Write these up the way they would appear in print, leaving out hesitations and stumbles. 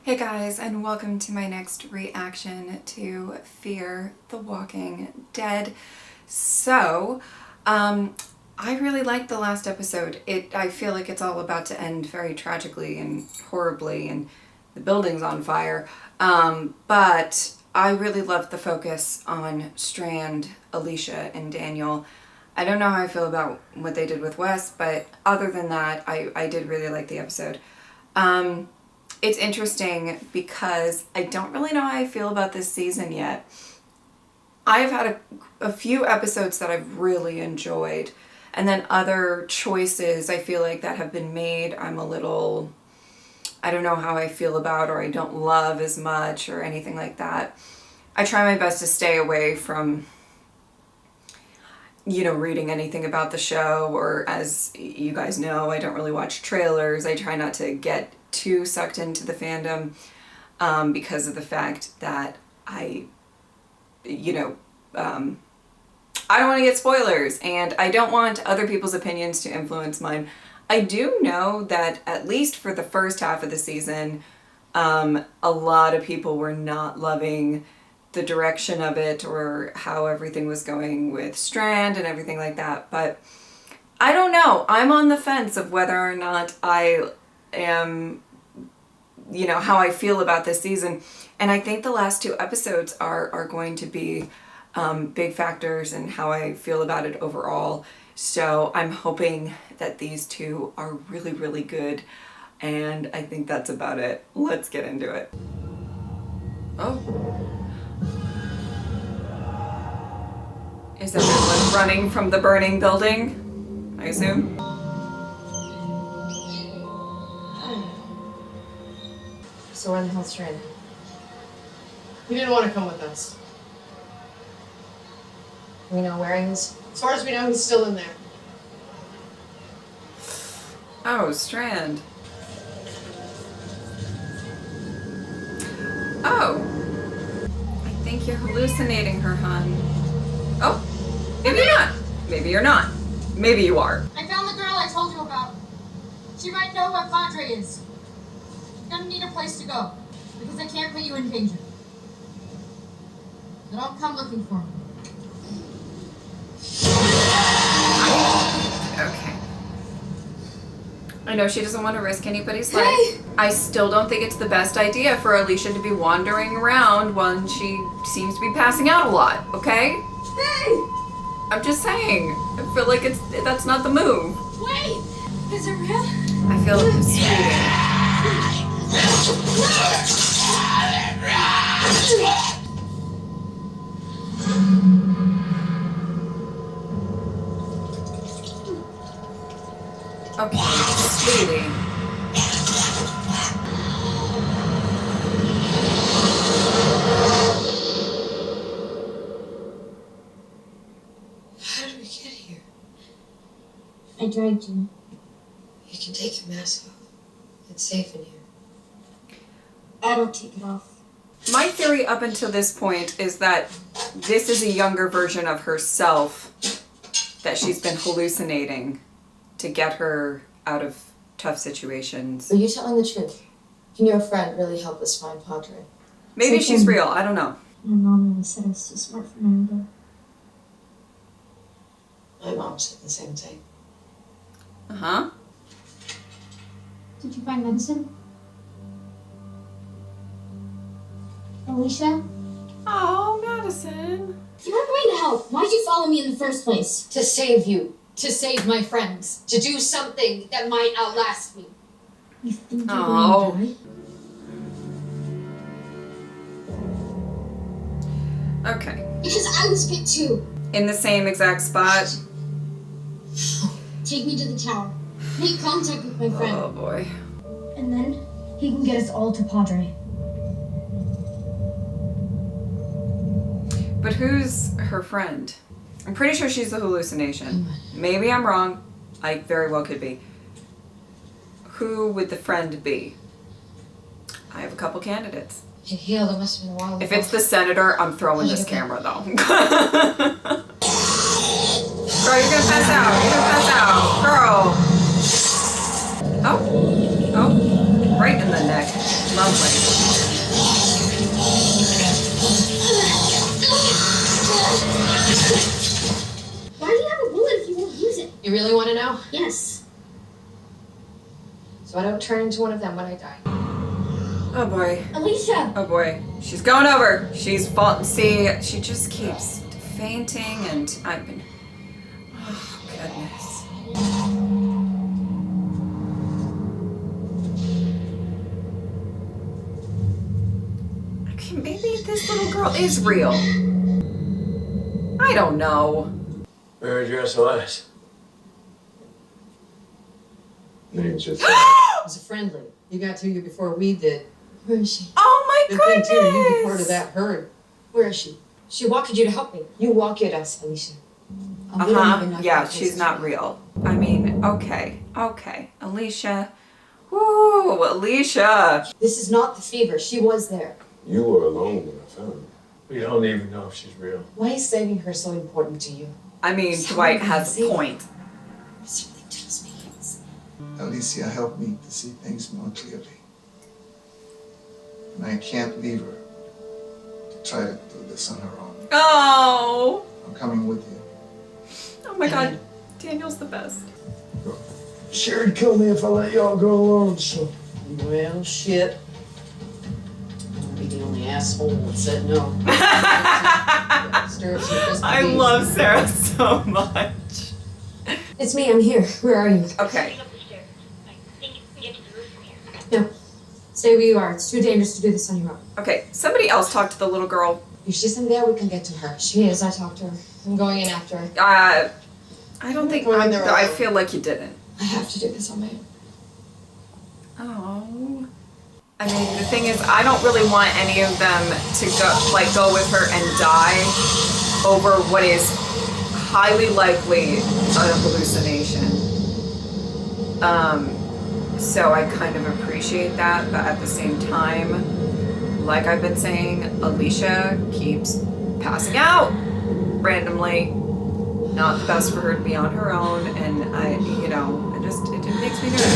Hey guys, and welcome to my next reaction to Fear the Walking Dead. So, I really liked the last episode. I feel like it's all about to end very tragically and horribly, and the building's on fire. But I really loved the focus on Strand, Alicia, and Daniel. I don't know how I feel about what they did with Wes, but other than that, I did really like the episode. It's interesting because I don't really know how I feel about this season yet. I've had a few episodes that I've really enjoyed, and then other choices I feel like that have been made I'm a little, I don't know how I feel about, or I don't love as much or anything like that. I try my best to stay away from, reading anything about the show, or as you guys know, I don't really watch trailers. I try not to get too sucked into the fandom because of the fact that I don't want to get spoilers, and I don't want other people's opinions to influence mine. I do know that at least for the first half of the season, a lot of people were not loving the direction of it or how everything was going with Strand and everything like that. But I don't know. I'm on the fence of whether or not I am, how I feel about this season. And I think the last two episodes are going to be big factors in how I feel about it overall. So I'm hoping that these two are really, really good. And I think that's about it. Let's get into it. Oh. Is everyone running from the burning building, I assume? So where the hell's Strand? He didn't want to come with us. We know where he is? As far as we know, he's still in there. Oh, Strand. Oh. I think you're hallucinating her, hon. Oh. Maybe you're not. Maybe you're not. Maybe you are. I found the girl I told you about. She might know what Padre is. You're gonna need a place to go, because I can't put you in danger. So don't come looking for me. Okay. I know she doesn't want to risk anybody's life. I still don't think it's the best idea for Alicia to be wandering around when she seems to be passing out a lot, okay? Hey! I'm just saying. I feel like that's not the move. Wait! Is it real? I feel like it's sweet. Okay, sweetie. How did we get here? I dragged you. You can take your mask off. It's safe in here. I don't take it off. My theory up until this point is that this is a younger version of herself that she's been hallucinating to get her out of tough situations. Are you telling the truth? Can your friend really help us find Padre? Maybe she's real, I don't know. My mom always said I was too smart for my ego. My mom said the same thing. Uh-huh. Did you find medicine? Alicia? Oh, Madison. If you weren't going to help, why'd you follow me in the first place? To save you. To save my friends. To do something that might outlast me. You think you're Oh. going to die? Okay. Because I was bit too. In the same exact spot. Take me to the tower. Make contact with my friend. Oh boy. And then he can get us all to Padre. But who's her friend? I'm pretty sure she's the hallucination. Maybe I'm wrong. I very well could be. Who would the friend be? I have a couple candidates. It healed. It must have been a while ago. If it's the senator, I'm throwing this camera though. Girl, you're gonna pass out. You're gonna pass out. Girl. Oh. Oh. Right in the neck. Lovely. Why do you have a bullet if you won't use it? You really want to know? Yes. So I don't turn into one of them when I die. Oh boy. Alicia! Oh boy. She's going over. She's falling. See, she just keeps fainting and I've been. Oh, goodness. Okay, maybe this little girl is real. I don't know. Where is your SOS? Name's just It was a friendly. He got to you before we did. Where is she? Oh my Good thing goodness. too, you'd be part of that herd. Where is she? She walked you to help me. You walk at us, Alicia. Oh, we don't even know if Yeah, that she's place not is real. I mean, okay. Alicia. Woo, Alicia. This is not the fever. She was there. You were alone when I found her. We don't even know if she's real. Why is saving her so important to you? I mean, Someone Dwight has a can point. Something tells me it's... Alicia helped me to see things more clearly. And I can't leave her to try to do this on her own. Oh. I'm coming with you. Oh my god. Daniel's the best. Sherry'd kill me if I let y'all go alone, so. Well, shit. I'll be the only asshole that said no. Stir up some crispy I beans. love Sarah so much. It's me. I'm here. Where are you? Okay. No. Stay where you are. It's too dangerous to do this on your own. Okay. Somebody else talk to the little girl. If she's in there, we can get to her. She is. I talked to her. I'm going in after her. I don't think. Go in there I alone. feel like you didn't. I have to do this on my own. Oh. I mean, the thing is, I don't really want any of them to go with her and die over what is highly likely a hallucination. So I kind of appreciate that, but at the same time, like I've been saying, Alicia keeps passing out randomly. Not the best for her to be on her own, and it makes me nervous.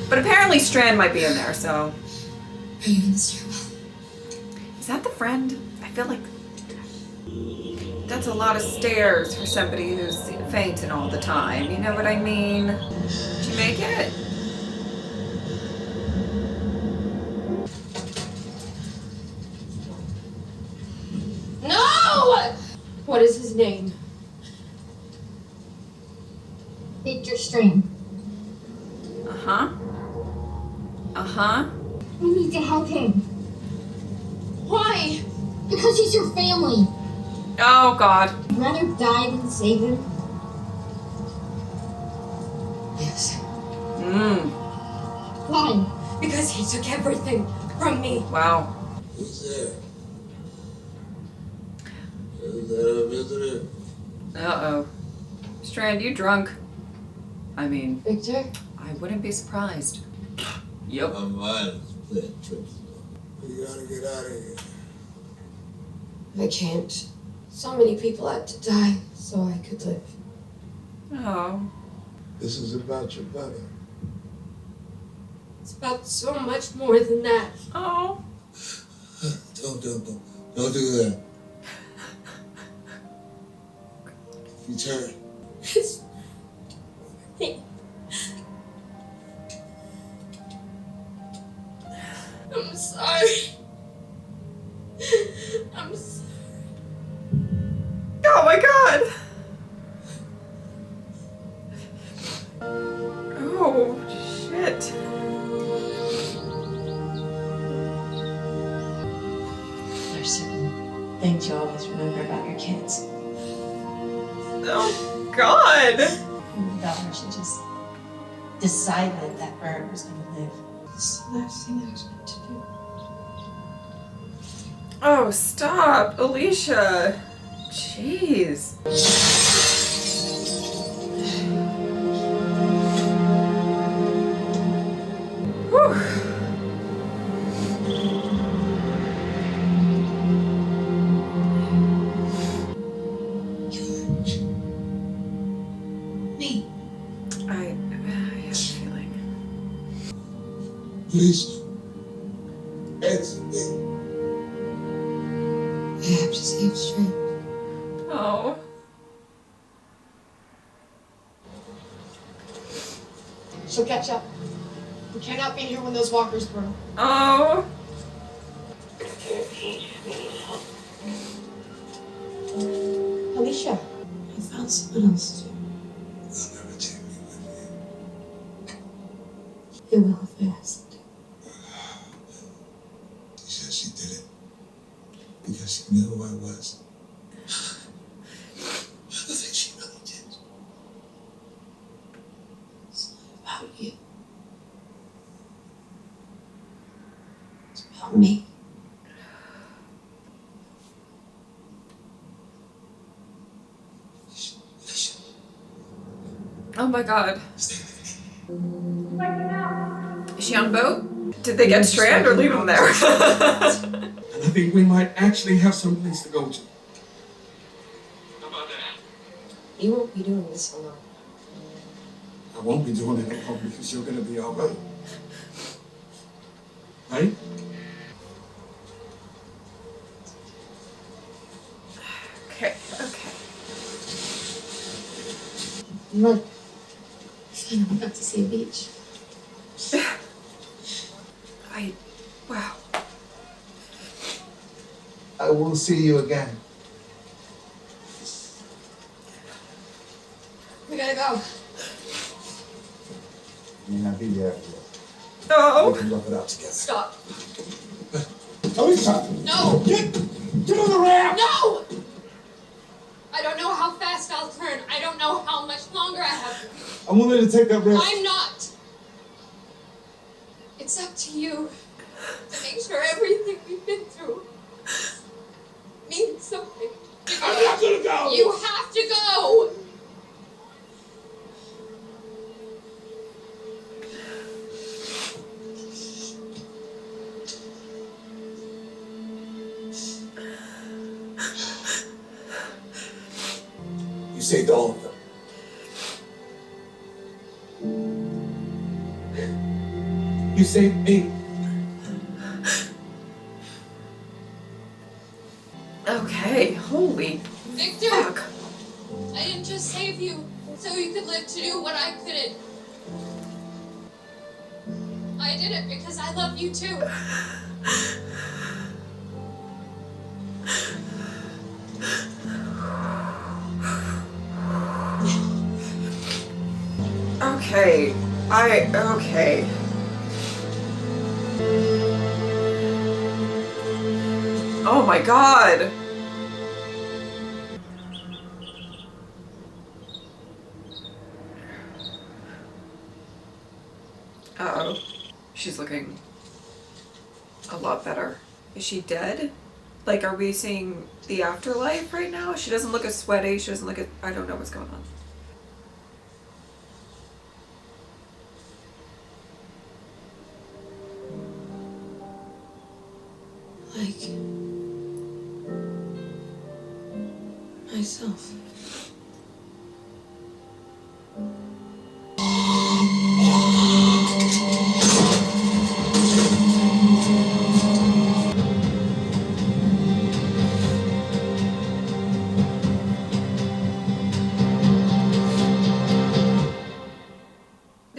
But apparently Strand might be in there, so. Are you in the stairwell? Is that the friend? I feel like that's a lot of stairs for somebody who's fainting all the time. You know what I mean? Did you make it? No! What is his name? Victor Strand. Uh-huh. Uh-huh. We need to help him. Why? Because he's your family. Oh, God. I'd rather die than save him. Yes. Why? Because he took everything from me. Wow. Who's there? Is that a visitor? Uh-oh. Strand, you drunk? I mean, Victor? I wouldn't be surprised. Yep. My mind is playing tricks. We gotta get out of here. I can't. So many people had to die so I could live. Oh. This is about your brother. It's about so much more than that. Oh. Don't do that. If you turn. It's me. I'm sorry. I'm sorry. Oh my god. Oh, shit. There's certain things you always remember about your kids. Oh, God. And your daughter, she just decided that Bird was going to live. It's the last thing I was meant to do. Oh, stop. Alicia. Jeez. Whew. Me. I have a feeling. You Please. Answer me. I have to save Strand. Oh. She'll catch up. We cannot be here when those walkers grow. Oh. Alicia. I found someone else too. They'll never take me with me. It will fast. She said she did it because she knew who I was. I don't think she really did. It's not about you. It's about me. Alicia, Oh my god. stay with me. Is she on a boat? Did they get Strand or leave him there? And I think we might actually have some place to go to. You won't be doing this alone. I won't be doing it alone because you're gonna be all right. Right? Okay, okay. Look. Finally got to see a beach. Wow. I will see you again. We gotta go. I may not be there. Oh. We can love it out together. Stop. Alicia! No! Get on the raft! No! I don't know how fast I'll turn. I don't know how much longer I have. I wanted to take that risk. I'm not. It's up to you to make sure everything we've been through means something. I'm not gonna go! You have to go! You saved all of them. You saved me. Okay, holy Victor, fuck. I didn't just save you so you could live to do what I couldn't. I did it because I love you too. Okay, okay. Oh my god. Uh-oh. She's looking a lot better. Is she dead? Like, are we seeing the afterlife right now? She doesn't look as sweaty. She doesn't look as... I don't know what's going on. Like myself.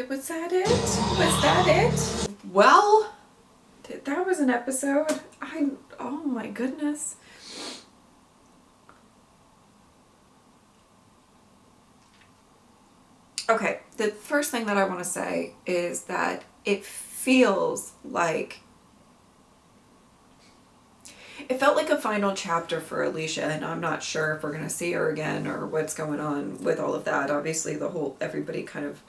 Was that it? Was that it? Well, that was an episode. Oh my goodness. Okay, the first thing that I want to say is that it feels like it felt like a final chapter for Alicia, and I'm not sure if we're going to see her again or what's going on with all of that. Obviously, everybody kind of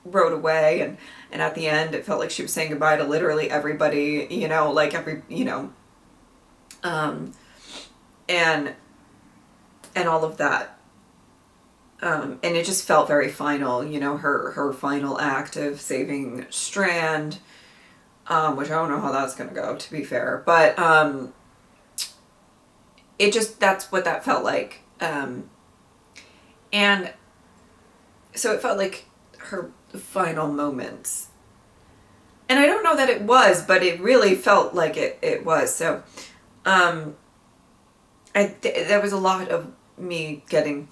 rode away, and at the end, it felt like she was saying goodbye to literally everybody, you know, like and all of that. And it just felt very final, you know, her final act of saving Strand, which I don't know how that's going to go, to be fair, but, that's what that felt like. And so it felt like her final moments. And I don't know that it was, but it really felt like it was. So there was a lot of me getting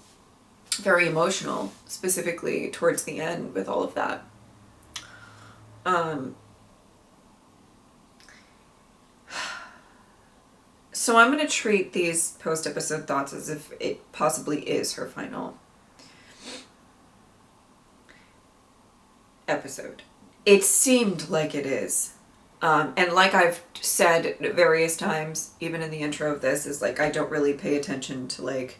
very emotional, specifically towards the end with all of that. So I'm going to treat these post-episode thoughts as if it possibly is her final episode. It seemed like it is. And like I've said various times, even in the intro of this, is like I don't really pay attention to like...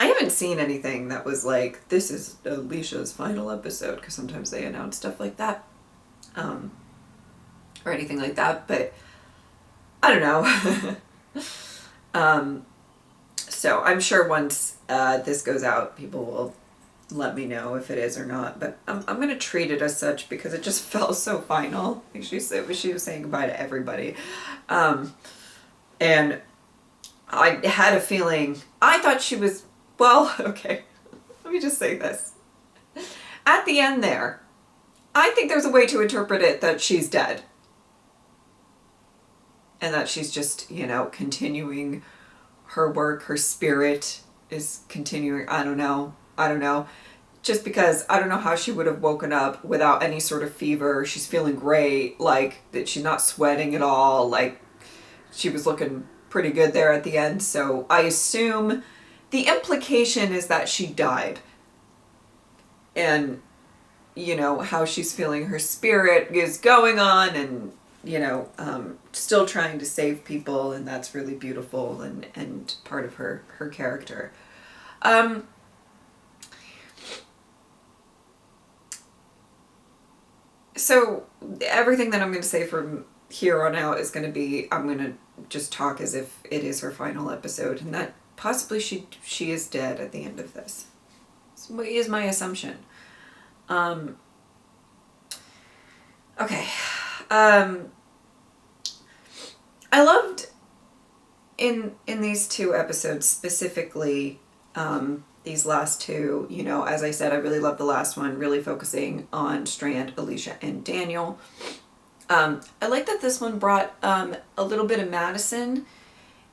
I haven't seen anything that was like, this is Alicia's final episode, because sometimes they announce stuff like that. Or anything like that, but I don't know. So I'm sure once this goes out, people will let me know if it is or not, but I'm going to treat it as such because it just felt so final. Like she was saying goodbye to everybody. And I had a feeling, I thought she was, well, okay, let me just say this. At the end there, I think there's a way to interpret it that she's dead. And that she's just, you know, continuing her work, her spirit is continuing. I don't know. Just because I don't know how she would have woken up without any sort of fever. She's feeling great, like that she's not sweating at all. Like she was looking pretty good there at the end. So I assume the implication is that she died. And, you know, how she's feeling, her spirit is going on and, you know, still trying to save people, and that's really beautiful and part of her character. So everything that I'm going to say from here on out is going to be, I'm going to just talk as if it is her final episode, and that possibly she is dead at the end of this. Is my assumption. Okay. I loved in these two episodes specifically, these last two, you know, as I said, I really loved the last one, really focusing on Strand, Alicia, and Daniel. I like that this one brought a little bit of Madison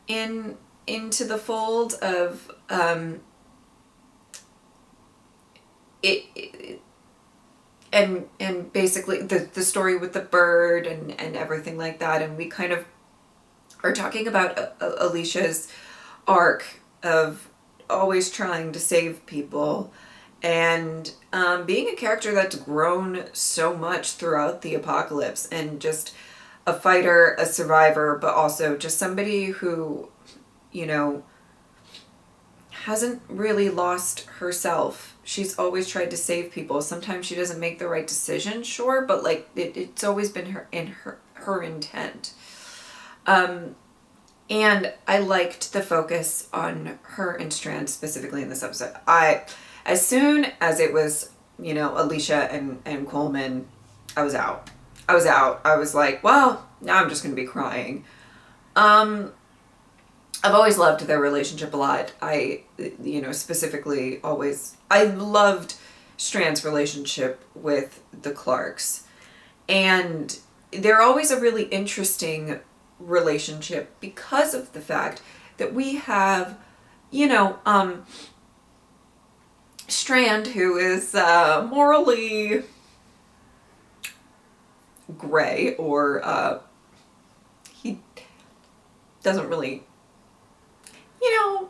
into the fold of and basically the story with the bird and everything like that, and we kind of are talking about Alicia's arc of always trying to save people and being a character that's grown so much throughout the apocalypse, and just a fighter, a survivor, but also just somebody who, you know, hasn't really lost herself. She's always tried to save people. Sometimes she doesn't make the right decision, sure, but like it's always been her intent. And I liked the focus on her and Strand specifically in this episode. As soon as it was, you know, Alicia and Coleman, I was out. I was like, well, now I'm just going to be crying. I've always loved their relationship a lot. You know, specifically I loved Strand's relationship with the Clarks. And they're always a really interesting relationship because of the fact that we have, you know, Strand, who is morally gray, or he doesn't really, you know,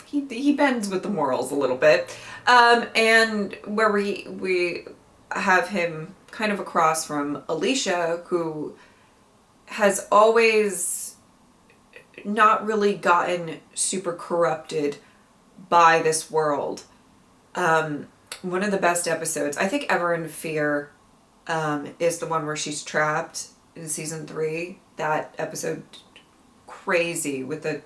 he bends with the morals a little bit, and where we have him kind of across from Alicia, who has always not really gotten super corrupted by this world. One of the best episodes, I think, ever in Fear, is the one where she's trapped in season 3. That episode, crazy with the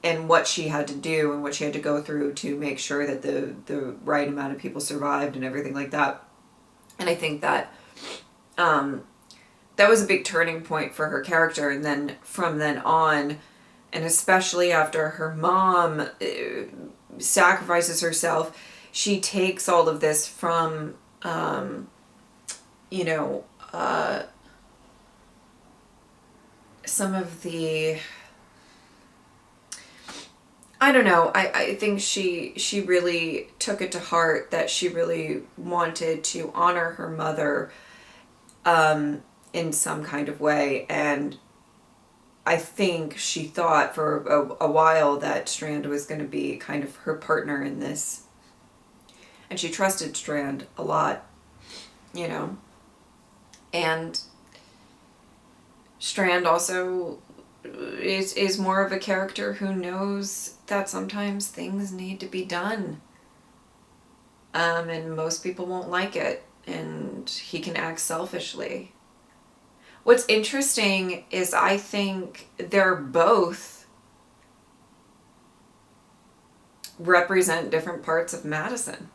and what she had to do and what she had to go through to make sure that the right amount of people survived and everything like that. And I think that that was a big turning point for her character. And then from then on, and especially after her mom sacrifices herself, she takes all of this from you know, some of the, I don't know, I think she really took it to heart that she really wanted to honor her mother in some kind of way. And I think she thought for a while that Strand was going to be kind of her partner in this. And she trusted Strand a lot, you know. And Strand also is more of a character who knows that sometimes things need to be done. And most people won't like it. And he can act selfishly. What's interesting is I think they're both represent different parts of Madison.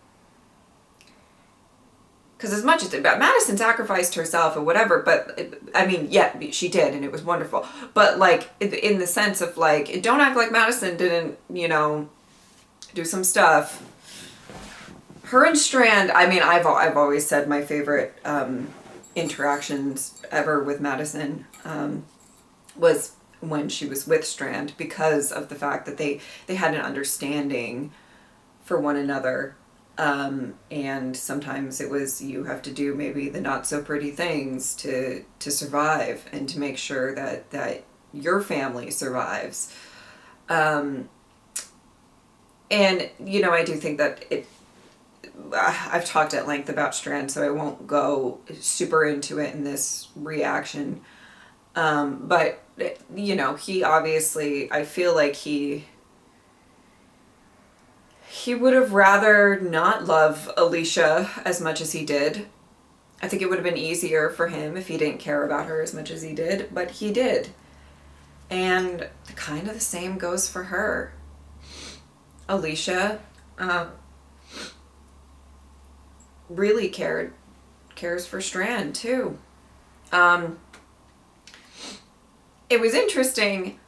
Because as much as Madison sacrificed herself or whatever, but I mean, yeah, she did, and it was wonderful. But like in the sense of like, don't act like Madison didn't, you know, do some stuff. Her and Strand, I mean, I've always said my favorite interactions ever with Madison was when she was with Strand, because of the fact that they had an understanding for one another. And sometimes it was, you have to do maybe the not so pretty things to survive and to make sure that your family survives. And, you know, I do think that I've talked at length about Strand, so I won't go super into it in this reaction. But, you know, he obviously, I feel like he would have rather not love Alicia as much as he did. I think it would have been easier for him if he didn't care about her as much as he did, but he did. And kind of the same goes for her. Alicia really cares for Strand too. It was interesting.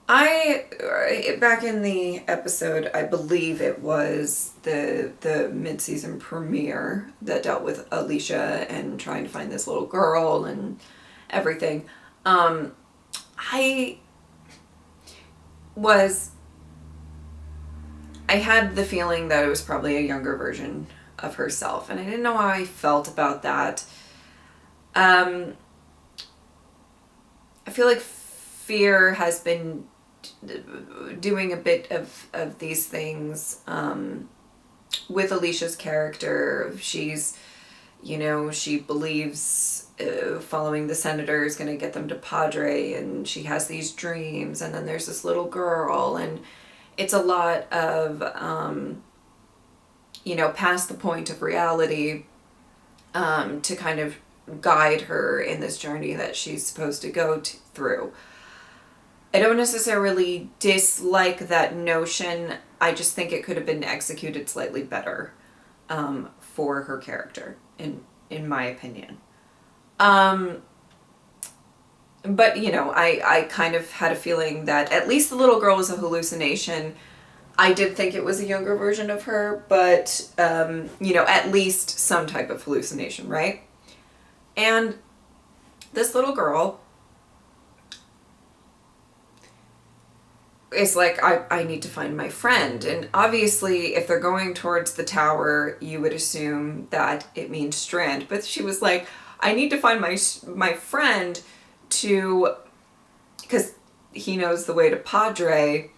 Back in the episode, I believe it was the mid-season premiere that dealt with Alicia and trying to find this little girl and everything. I had the feeling that it was probably a younger version of herself, and I didn't know how I felt about that. I feel like Fear has been doing a bit of these things with Alicia's character. She's, you know, she believes following the senator is going to get them to Padre, and she has these dreams, and then there's this little girl, and it's a lot of, you know, past the point of reality to kind of guide her in this journey that she's supposed to go through. I don't necessarily dislike that notion. I just think it could have been executed slightly better for her character, in my opinion. But, you know, I kind of had a feeling that at least the little girl was a hallucination. I did think it was a younger version of her, but, you know, at least some type of hallucination, right? And this little girl is like, I need to find my friend. And obviously, if they're going towards the tower, you would assume that it means Strand. But she was like, I need to find my friend because he knows the way to Padre.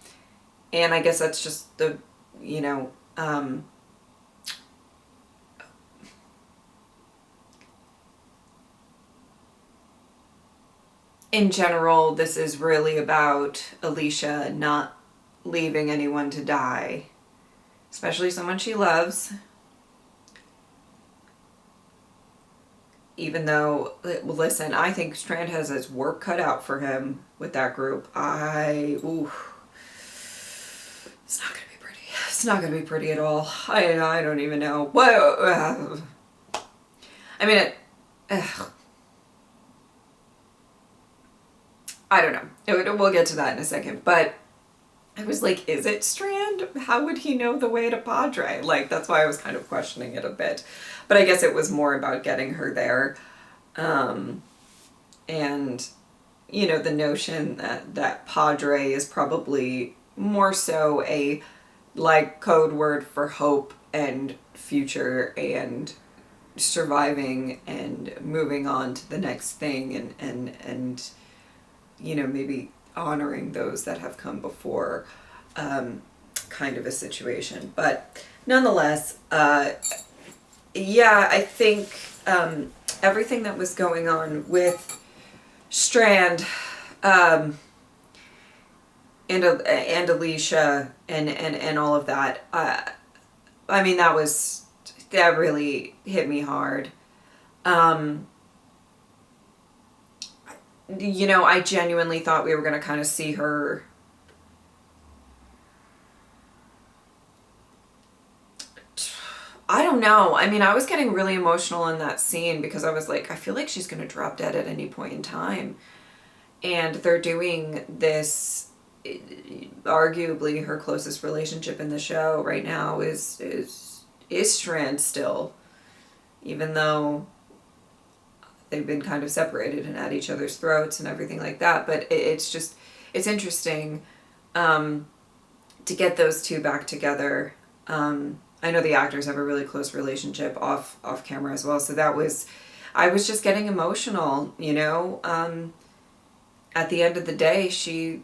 And I guess that's just the, you know, in general, this is really about Alicia not leaving anyone to die, especially someone she loves. Even though, listen, I think Strand has his work cut out for him with that group. It's not gonna be pretty. It's not gonna be pretty at all. I don't even know. What? I mean, I don't know. We'll get to that in a second. But I was like, is it Strand? How would he know the way to Padre? Like, that's why I was kind of questioning it a bit. But I guess it was more about getting her there. And, you know, the notion that Padre is probably more so a, like, code word for hope and future and surviving and moving on to the next thing, and you know, maybe honoring those that have come before, kind of a situation. But nonetheless, yeah, I think everything that was going on with Strand, and Alicia and all of that, I mean, that really hit me hard. You know, I genuinely thought we were going to kind of see her I don't know. I mean, I was getting really emotional in that scene because I was like, I feel like she's going to drop dead at any point in time. And they're doing this, arguably her closest relationship in the show right now is Strand still, even though they've been kind of separated and at each other's throats and everything like that. But it's just, it's interesting to get those two back together. I know the actors have a really close relationship off camera as well. So I was just getting emotional, you know. At the end of the day, she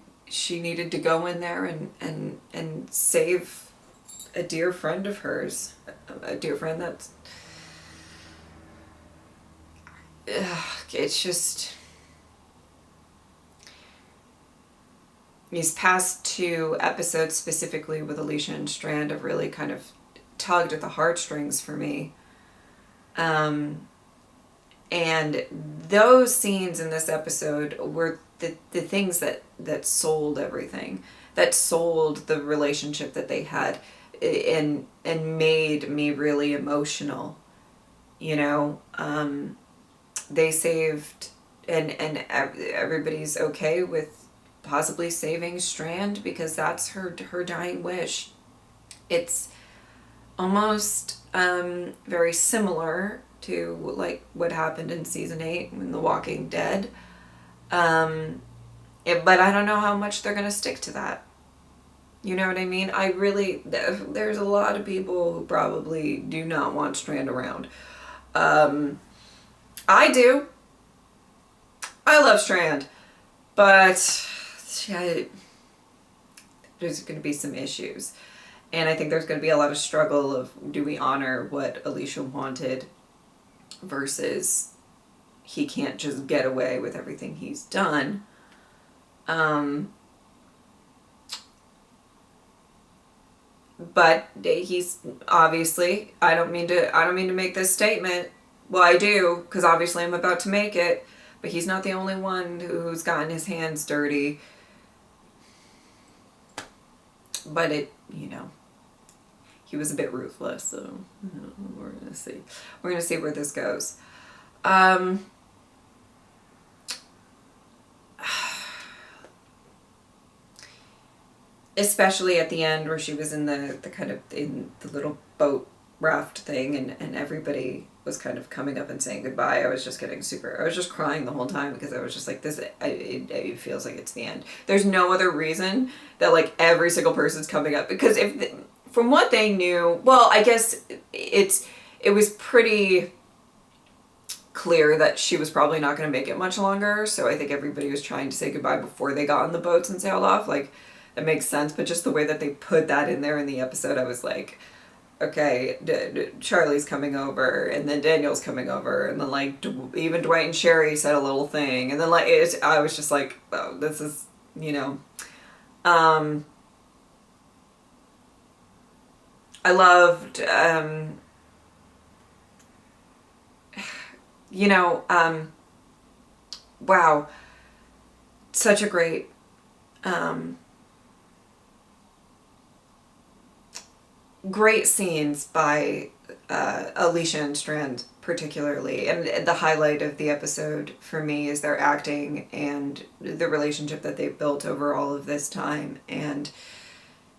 needed to go in there and save a dear friend of hers, a dear friend that's, it's just, these past two episodes specifically with Alicia and Strand have really kind of tugged at the heartstrings for me. And those scenes in this episode were the things that sold everything, that sold the relationship that they had, and made me really emotional. You know, they saved, and everybody's okay with possibly saving Strand because that's her dying wish. It's almost very similar to like what happened in season 8 in The Walking Dead. But I don't know how much they're gonna stick to that. You know what I mean? There's a lot of people who probably do not want Strand around. I do. I love Strand, but there's going to be some issues. And I think there's going to be a lot of struggle of, do we honor what Alicia wanted versus he can't just get away with everything he's done. But he's obviously, I don't mean to make this statement. Well, I do, because obviously I'm about to make it, but he's not the only one who's gotten his hands dirty. But you know, he was a bit ruthless, so we're gonna see. We're gonna see where this goes. Especially at the end where she was in the kind of in the little boat raft thing, and everybody was kind of coming up and saying goodbye. I was just crying the whole time because I was just like, it feels like it's the end. There's no other reason that like every single person's coming up, because from what they knew, well, I guess it was pretty clear that she was probably not going to make it much longer. So I think everybody was trying to say goodbye before they got on the boats and sailed off. Like, that makes sense. But just the way that they put that in there in the episode, I was like, okay, Charlie's coming over, and then Daniel's coming over, and then like even Dwight and Sherry said a little thing, and then like I was just like, oh, this is, you know, I loved, you know, wow, such a great, great scenes by Alicia and Strand particularly, and the highlight of the episode for me is their acting and the relationship that they've built over all of this time. And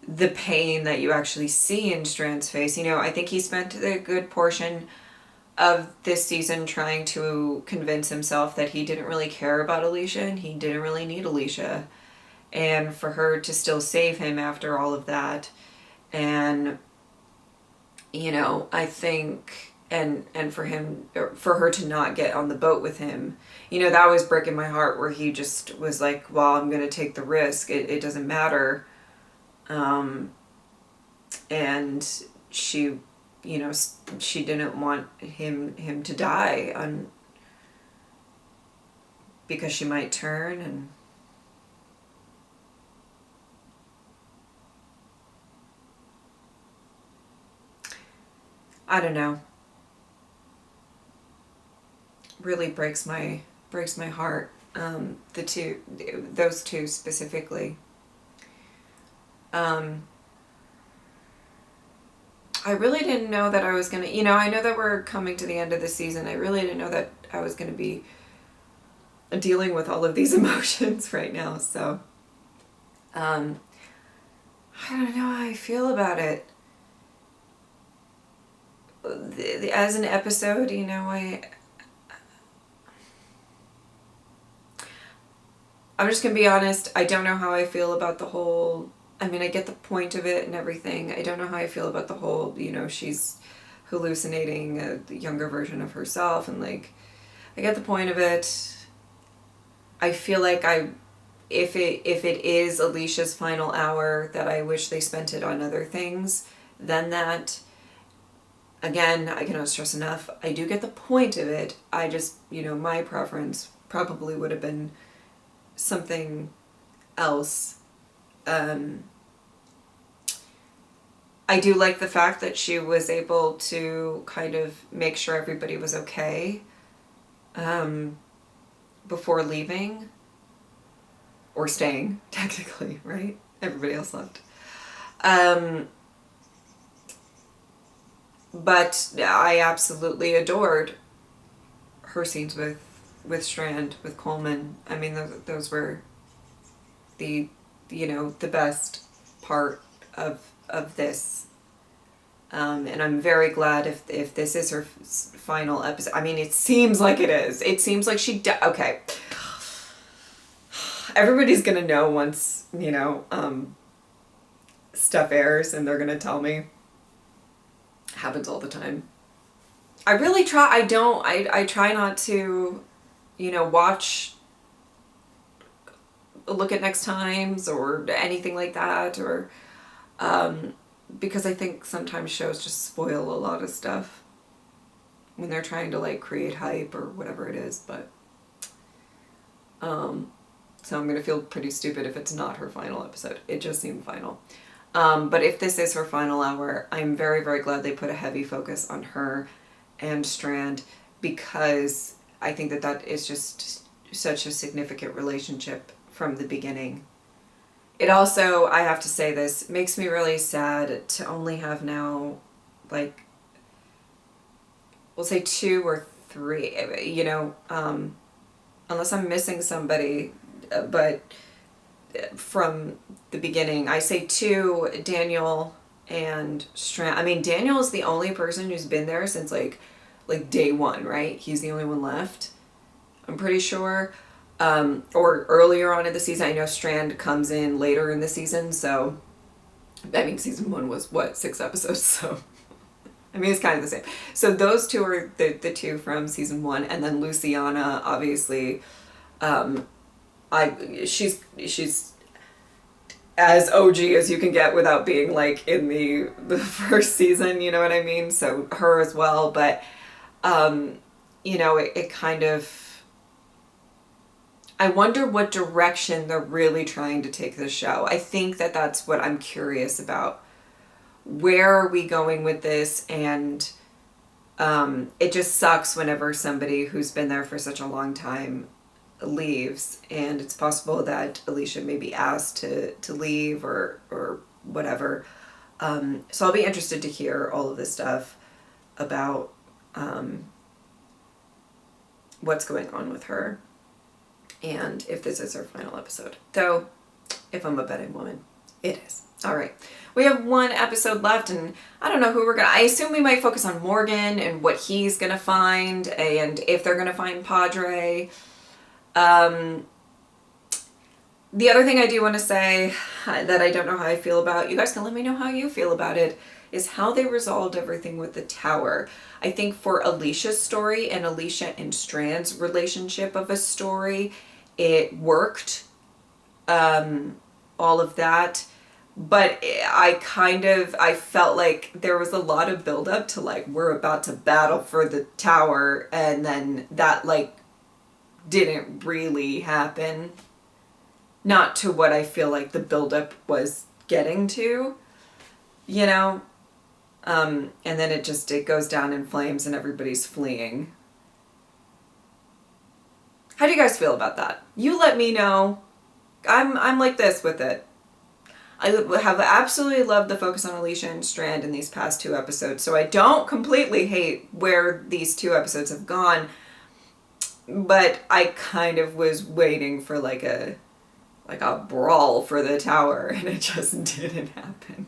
the pain that you actually see in Strand's face. You know, I think he spent a good portion of this season trying to convince himself that he didn't really care about Alicia and he didn't really need Alicia. And for her to still save him after all of that, and you know, I think, and for him, for her to not get on the boat with him, you know, that was breaking my heart, where he just was like, well, I'm gonna take the risk, it doesn't matter. And she, you know, she didn't want him to die because she might turn. And I don't know, really breaks my heart. Those two specifically. I really didn't know that I was gonna, you know, I know that we're coming to the end of the season. I really didn't know that I was gonna be dealing with all of these emotions right now. So, I don't know how I feel about it. As an episode, you know, I'm just gonna be honest, I don't know how I feel about the whole, I mean, I get the point of it and everything. I don't know how I feel about the whole, you know, she's hallucinating a younger version of herself, and like, I get the point of it. I feel like if it is Alicia's final hour, that I wish they spent it on other things than that. Again, I cannot stress enough, I do get the point of it. I just, you know, my preference probably would have been something else. I do like the fact that she was able to kind of make sure everybody was okay before leaving, or staying, technically, right? Everybody else left. But I absolutely adored her scenes with Strand, with Coleman. I mean, those were the, you know, the best part of this. And I'm very glad if this is her final episode. I mean, it seems like it is. It seems like okay. Everybody's gonna know once, you know, stuff airs, and they're gonna tell me. Happens all the time. I really try, I try not to, you know, look at next times or anything like that, or because I think sometimes shows just spoil a lot of stuff when they're trying to like create hype or whatever it is. But so I'm gonna feel pretty stupid if it's not her final episode. It just seemed final. But if this is her final hour, I'm very, very glad they put a heavy focus on her and Strand, because I think that is just such a significant relationship from the beginning. It also, I have to say this, makes me really sad to only have now, like, we'll say 2 or 3, you know, unless I'm missing somebody, but from the beginning, I say 2, Daniel and Strand. I mean, Daniel is the only person who's been there since like day 1, right? He's the only one left, I'm pretty sure. Or earlier on in the season. I know Strand comes in later in the season, so I mean, season 1 was what, 6 episodes, so I mean, it's kind of the same. So those 2 are the 2 from season 1, and then Luciana, obviously, she's as OG as you can get without being like in the first season, you know what I mean? So her as well, but you know, it kind of, I wonder what direction they're really trying to take the show. I think that's what I'm curious about. Where are we going with this? And it just sucks whenever somebody who's been there for such a long time leaves, and it's possible that Alicia may be asked to leave or whatever. So I'll be interested to hear all of this stuff about what's going on with her, and if this is her final episode. Though, if I'm a betting woman, It is. All right. We have one episode left, and I don't know who we're gonna. I assume we might focus on Morgan and what he's gonna find, and if they're gonna find Padre. The other thing I do want to say that I don't know how I feel about, you guys can let me know how you feel about it, is how they resolved everything with the tower. I think for Alicia's story and Alicia and Strand's relationship of a story, it worked. All of that. But I felt like there was a lot of buildup to like, we're about to battle for the tower, and then that like didn't really happen. Not to what I feel like the buildup was getting to, you know? And then it goes down in flames and everybody's fleeing. How do you guys feel about that? You let me know. I'm like this with it. I have absolutely loved the focus on Alicia and Strand in these past 2 episodes, so I don't completely hate where these 2 episodes have gone, but I kind of was waiting for like a brawl for the tower, and it just didn't happen.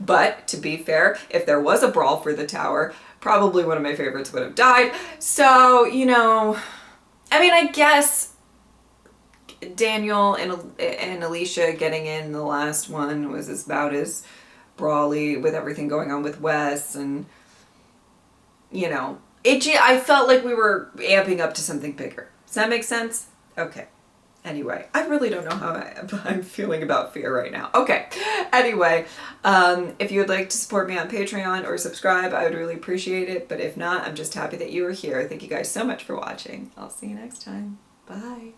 But to be fair, if there was a brawl for the tower, probably one of my favorites would have died. So, you know, I mean, I guess Daniel and Alicia getting in the last one was about as brawly with everything going on with Wes, and, you know, I felt like we were amping up to something bigger. Does that make sense? Okay. Anyway, I really don't know how I'm feeling about fear right now. Okay. Anyway, if you would like to support me on Patreon or subscribe, I would really appreciate it. But if not, I'm just happy that you are here. Thank you guys so much for watching. I'll see you next time. Bye.